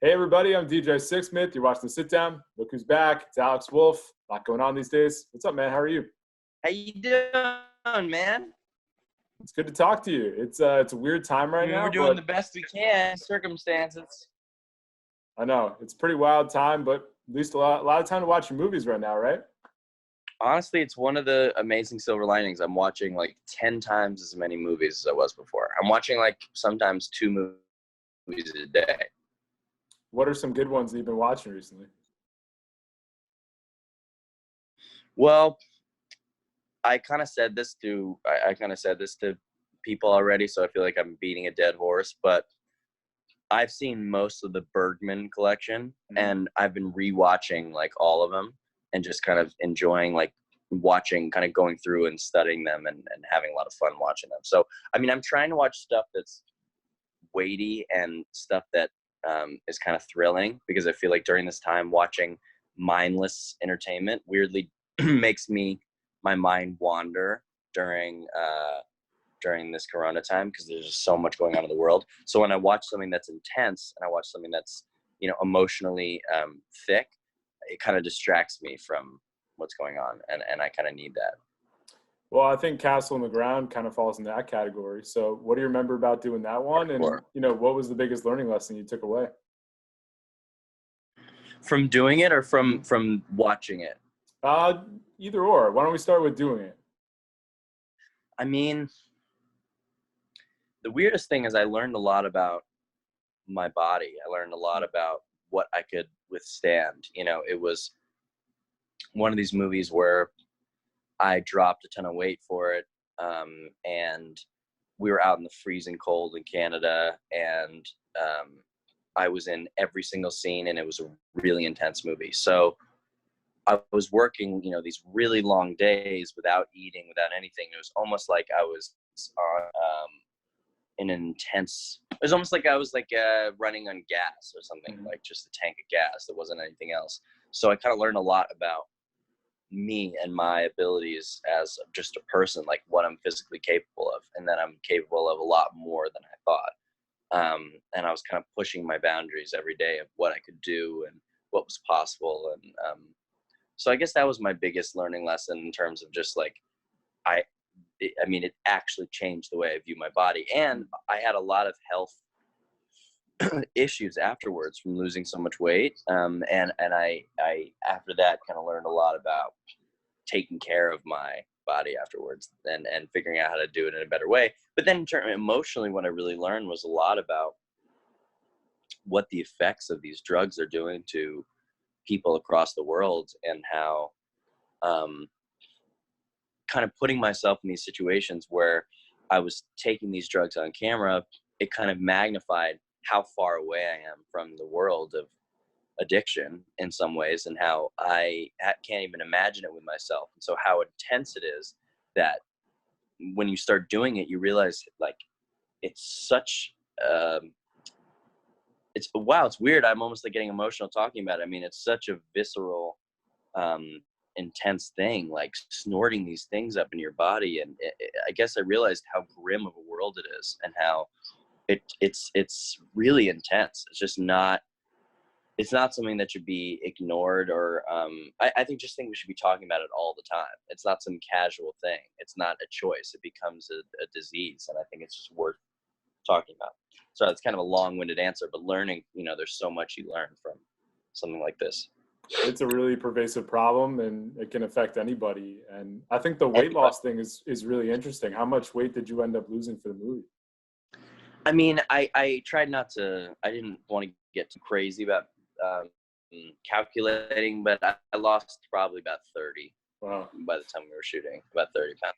Hey everybody, I'm DJ Sixsmith. You're watching The Sit Down. Look who's back. It's Alex Wolff. A lot going on these days. What's up, man? How are you? How you doing, man? It's good to talk to you. It's a weird time right now. We're doing the best we can in circumstances. I know. It's a pretty wild time, but at least a lot of time to watch your movies right now, right? Honestly, it's one of the amazing silver linings. I'm watching like 10 times as many movies as I was before. I'm watching like sometimes 2 movies a day. What are some good ones that you've been watching recently? Well, I kind of said this to people already, so I feel like I'm beating a dead horse, but I've seen most of the Bergman collection, and I've been rewatching like all of them and just kind of enjoying like watching, kind of going through and studying them and having a lot of fun watching them. So, I mean, I'm trying to watch stuff that's weighty and stuff that is kind of thrilling, because I feel like during this time watching mindless entertainment weirdly makes my mind wander during this Corona time, because there's just so much going on in the world. So when I watch something that's intense and I watch something that's, emotionally thick, it kind of distracts me from what's going on, and I kind of need that. Well, I think Castle in the Ground kind of falls in that category. So what do you remember about doing that one? And, what was the biggest learning lesson you took away? From doing it or from watching it? Either or. Why don't we start with doing it? I mean, the weirdest thing is I learned a lot about my body. I learned a lot about what I could withstand. It was one of these movies where I dropped a ton of weight for it, and we were out in the freezing cold in Canada, and I was in every single scene, and it was a really intense movie. So I was working, these really long days without eating, without anything. It was almost like I was on it was almost like I was like running on gas or something, like just a tank of gas. There wasn't anything else. So I kind of learned a lot about me and my abilities as just a person, like what I'm physically capable of, and that I'm capable of a lot more than I thought. And I was kind of pushing my boundaries every day of what I could do and what was possible. And so I guess that was my biggest learning lesson in terms of just like, it actually changed the way I view my body. And I had a lot of health issues afterwards from losing so much weight. And I after that kind of learned a lot about taking care of my body afterwards and figuring out how to do it in a better way. But then emotionally, what I really learned was a lot about what the effects of these drugs are doing to people across the world, and how kind of putting myself in these situations where I was taking these drugs on camera, it kind of magnified how far away I am from the world of addiction in some ways, and how I can't even imagine it with myself. And so how intense it is that when you start doing it, you realize like it's such it's weird. I'm almost like getting emotional talking about it. I mean, it's such a visceral intense thing, like snorting these things up in your body. And I guess I realized how grim of a world it is, and how it's really intense. It's not something that should be ignored, or I think we should be talking about it all the time. It's not some casual thing. It's not a choice. It becomes a disease, and I think it's just worth talking about. So it's kind of a long-winded answer, but learning, there's so much you learn from something like this. It's a really pervasive problem, and it can affect anybody. And I think the weight loss thing is really interesting. How much weight did you end up losing for the movie? I mean, I tried not to, I didn't want to get too crazy about calculating, but I lost probably about 30. Wow. By the time we were shooting, about 30 pounds.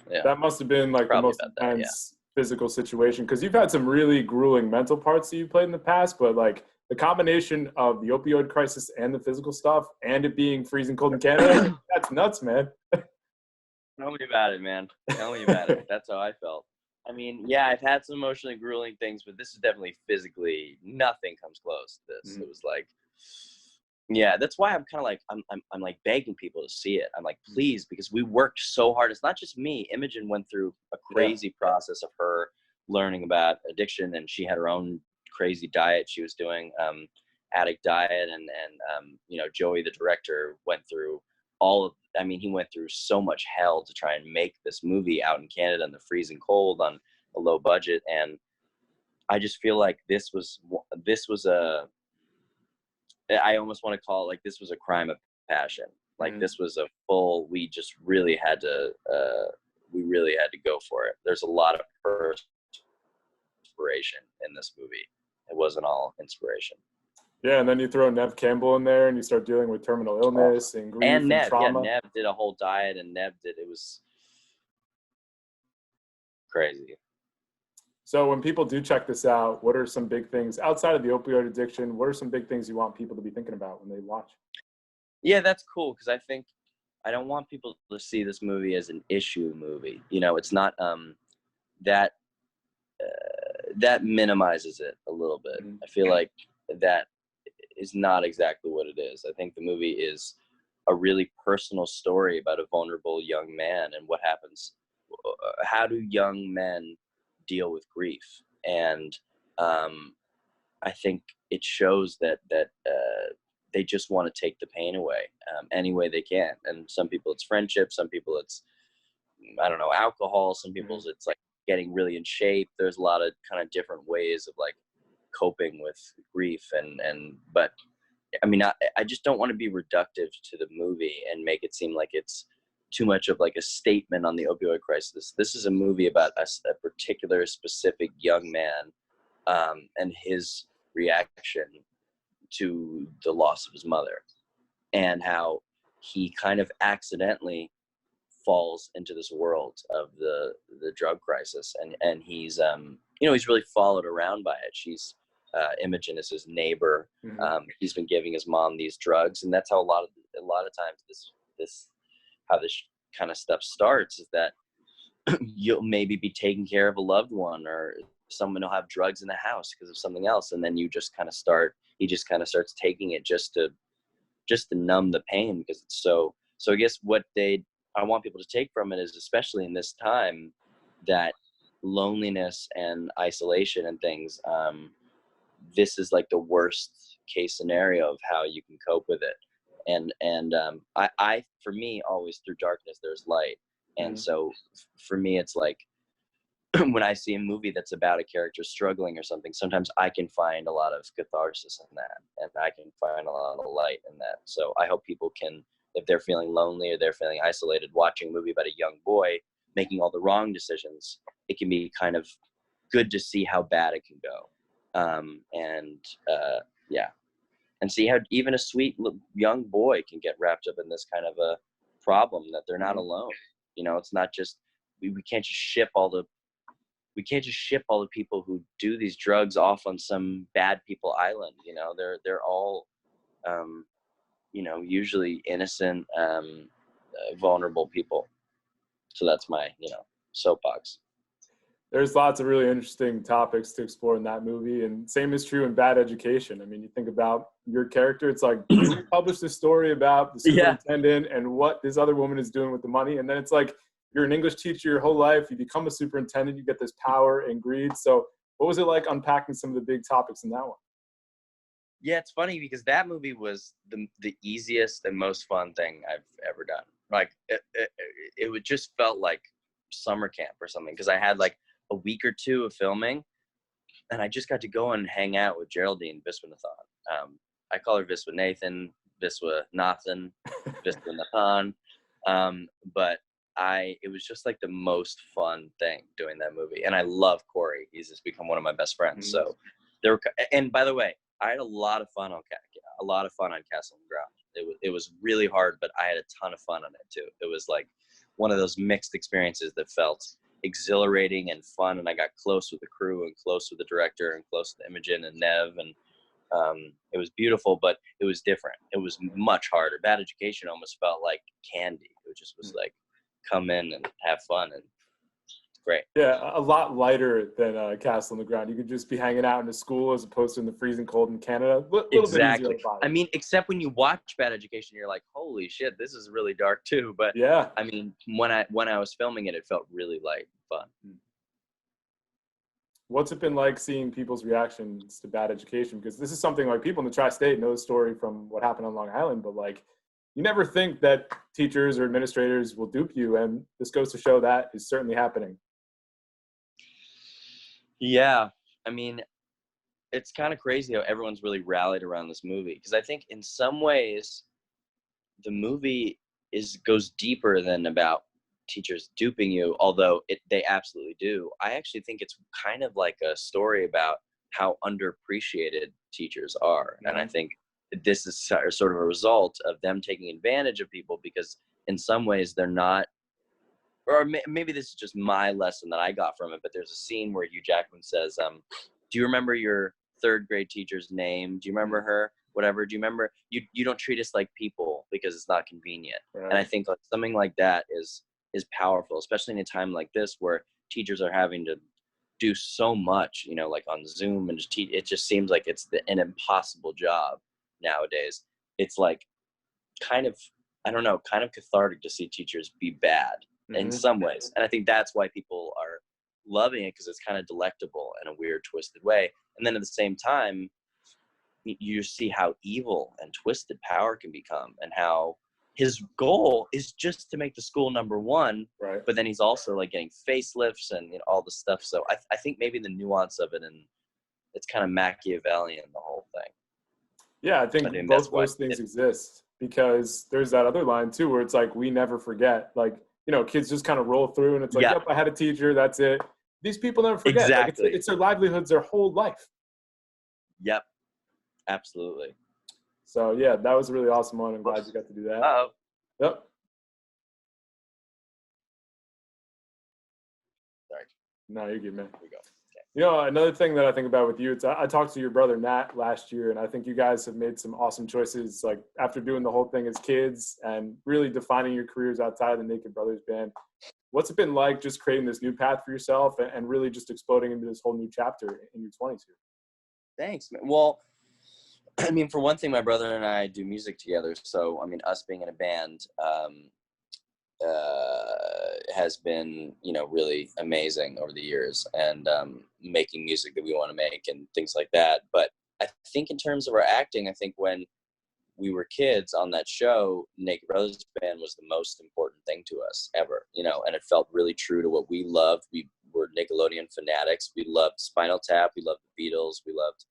Yeah. That must have been like probably the most intense physical situation, because you've had some really grueling mental parts that you played in the past, but like the combination of the opioid crisis and the physical stuff, and it being freezing cold in Canada, that's nuts, man. Tell me about it, man. Tell me about it. That's how I felt. I mean, yeah, I've had some emotionally grueling things, but this is definitely physically, nothing comes close to this. It was like, yeah, that's why I'm kind of like, I'm like begging people to see it. I'm like, please, because we worked so hard. It's not just me. Imogen went through a crazy process of her learning about addiction, and she had her own crazy diet she was doing, addict diet, and you know, Joey, the director, went through he went through so much hell to try and make this movie out in Canada in the freezing cold on a low budget. And I just feel like this was I almost want to call it like this was a crime of passion. Like this was we just really had to go for it. There's a lot of inspiration in this movie. It wasn't all inspiration. Yeah, and then you throw Neve Campbell in there, and you start dealing with terminal illness and grief and trauma. Yeah, Neve did a whole diet, and it was crazy. So when people do check this out, what are some big things outside of the opioid addiction? What are some big things you want people to be thinking about when they watch? Yeah, that's cool, because I think I don't want people to see this movie as an issue movie. You know, it's not that minimizes it a little bit. I feel like that is not exactly what it is. I think the movie is a really personal story about a vulnerable young man and what happens. How do young men deal with grief? And I think it shows that they just want to take the pain away any way they can. And some people it's friendship, some people it's, I don't know, alcohol, some people's it's like getting really in shape. There's a lot of kind of different ways of like coping with grief, but I mean, I just don't want to be reductive to the movie and make it seem like it's too much of like a statement on the opioid crisis. This is a movie about a particular specific young man and his reaction to the loss of his mother, and how he kind of accidentally falls into this world of the drug crisis, and he's he's really followed around by it. She's Imogen is his neighbor. He's been giving his mom these drugs, and that's how a lot of times this kind of stuff starts, is that you'll maybe be taking care of a loved one, or someone will have drugs in the house because of something else, and then he just kind of starts taking it just to numb the pain, because it's so I guess what I want people to take from it is, especially in this time, that loneliness and isolation and things, this is like the worst case scenario of how you can cope with it. And I for me, always through darkness there's light. And so for me, it's like when I see a movie that's about a character struggling or something, sometimes I can find a lot of catharsis in that, and I can find a lot of light in that. So I hope people can, if they're feeling lonely or they're feeling isolated, watching a movie about a young boy making all the wrong decisions, it can be kind of good to see how bad it can go. And see how even a sweet young boy can get wrapped up in this kind of a problem, that they're not alone. You know, it's not just, we can't just ship all the people who do these drugs off on some bad people island. You know, they're all, usually innocent, vulnerable people. So that's my, soapbox. There's lots of really interesting topics to explore in that movie, and same is true in Bad Education. I mean, you think about your character, it's like, you publish this story about the superintendent and what this other woman is doing with the money, and then it's like, you're an English teacher your whole life, you become a superintendent, you get this power and greed. So what was it like unpacking some of the big topics in that one? Yeah, it's funny because that movie was the easiest and most fun thing I've ever done. Like it would just felt like summer camp or something, because I had like a week or two of filming, and I just got to go and hang out with Geraldine Viswanathan. I call her Viswa Nathan, Viswa Nathan, Viswa Nathan. But it was just like the most fun thing doing that movie. And I love Corey. He's just become one of my best friends. So and by the way, I had a lot of fun on Castle and Ground. It was really hard, but I had a ton of fun on it too. It was like one of those mixed experiences that felt exhilarating and fun. And I got close with the crew and close with the director and close with Imogen and Neve. And it was beautiful, but it was different. It was much harder. Bad Education almost felt like candy. It just was like, come in and have fun, and it's great. Yeah, a lot lighter than Castle on the Ground. You could just be hanging out in a school as opposed to in the freezing cold in Canada. Exactly. Bit easier. I mean, except when you watch Bad Education, you're like, holy shit, this is really dark too. But yeah, I mean, when I was filming it, it felt really light and fun. What's it been like seeing people's reactions to bad education? Because this is something like people in the tri-state know the story from what happened on Long Island, but like you never think that teachers or administrators will dupe you, and this goes to show that is certainly happening. Yeah, I mean, it's kind of crazy how everyone's really rallied around this movie, because I think in some ways the movie goes deeper than about teachers duping you, although they absolutely do. I actually think it's kind of like a story about how underappreciated teachers are. And I think this is sort of a result of them taking advantage of people, because in some ways they're not, or maybe this is just my lesson that I got from it, but there's a scene where Hugh Jackman says, do you remember your third grade teacher's name? Do you remember her? Whatever. Do you remember? You don't treat us like people because it's not convenient. Right. And I think like something like that is powerful, especially in a time like this where teachers are having to do so much, you know, like on Zoom and just teach. It just seems like it's an impossible job nowadays. It's like kind of, I don't know, kind of cathartic to see teachers be bad in some ways. And I think that's why people are loving it, because it's kind of delectable in a weird, twisted way. And then at the same time, you see how evil and twisted power can become, and how his goal is just to make the school number one, right? But then he's also like getting facelifts and, you know, all this stuff. So I think maybe the nuance of it, and it's kind of Machiavellian, the whole thing. Yeah, I think both those things exist, because there's that other line too where it's like, we never forget. Like, you know, kids just kind of roll through and it's like, yep, I had a teacher, that's it. These people never forget. Exactly. Like it's their livelihoods, their whole life. Yep, absolutely. So yeah, that was a really awesome one. I'm glad you got to do that. Uh-oh. Yep. Sorry. No, you're good, man. Here we go. Okay. You know, another thing that I think about with you, it's I talked to your brother Nat last year, and I think you guys have made some awesome choices, like after doing the whole thing as kids and really defining your careers outside of the Naked Brothers band. What's it been like just creating this new path for yourself and really just exploding into this whole new chapter in your 20s here? Thanks, man. Well, I mean, for one thing, my brother and I do music together. So, I mean, us being in a band has been, you know, really amazing over the years, and making music that we want to make and things like that. But I think in terms of our acting, I think when we were kids on that show, Naked Brothers Band was the most important thing to us ever, you know, and it felt really true to what we loved. We were Nickelodeon fanatics. We loved Spinal Tap. We loved the Beatles. We loved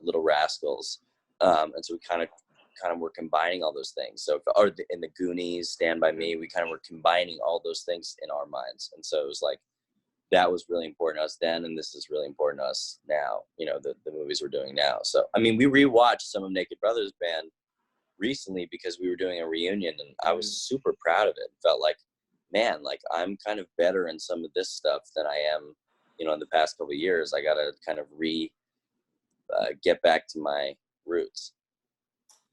Little Rascals, and so we kind of were combining all those things. So, in the Goonies, Stand By Me, we kind of were combining all those things in our minds, and so it was like that was really important to us then, and this is really important to us now. You know, the movies we're doing now. So, I mean, we rewatched some of Naked Brothers Band recently because we were doing a reunion, and I was super proud of it. Felt like, man, like I'm kind of better in some of this stuff than I am, you know, in the past couple of years. I got to kind of get back to my roots.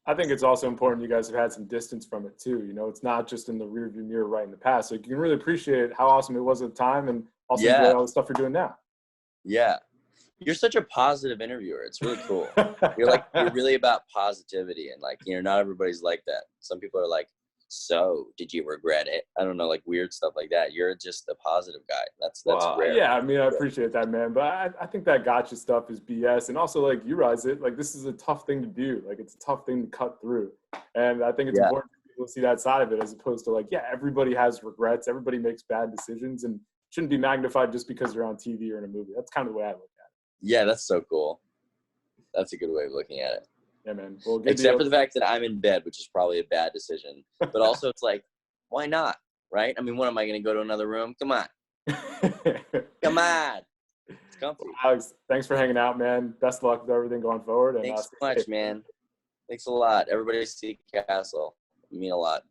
I think it's also important you guys have had some distance from it too. You know, it's not just in the rearview mirror right in the past. So you can really appreciate how awesome it was at the time, and also enjoy all the stuff you're doing now. Yeah. You're such a positive interviewer. It's really cool. You're really about positivity, and like, you know, not everybody's like that. Some people are like, so did you regret it? I don't know, like weird stuff like that. You're just a positive guy. That's rare. Yeah, I mean, I appreciate that, man. But I think that gotcha stuff is BS. And also, like, you realize it, like, this is a tough thing to do. Like, it's a tough thing to cut through. And I think it's important for people to see that side of it, as opposed to like, yeah, everybody has regrets. Everybody makes bad decisions, and shouldn't be magnified just because they're on TV or in a movie. That's kind of the way I look at it. Yeah, that's so cool. That's a good way of looking at it. Yeah, man. Well, except for the fact that I'm in bed, which is probably a bad decision. But also, it's like, why not? Right? I mean, what am I going to go to another room? Come on. Come on. It's comfy. Well, Alex, thanks for hanging out, man. Best of luck with everything going forward. Thanks so much, man. Thanks a lot. Everybody see Castle. It mean a lot.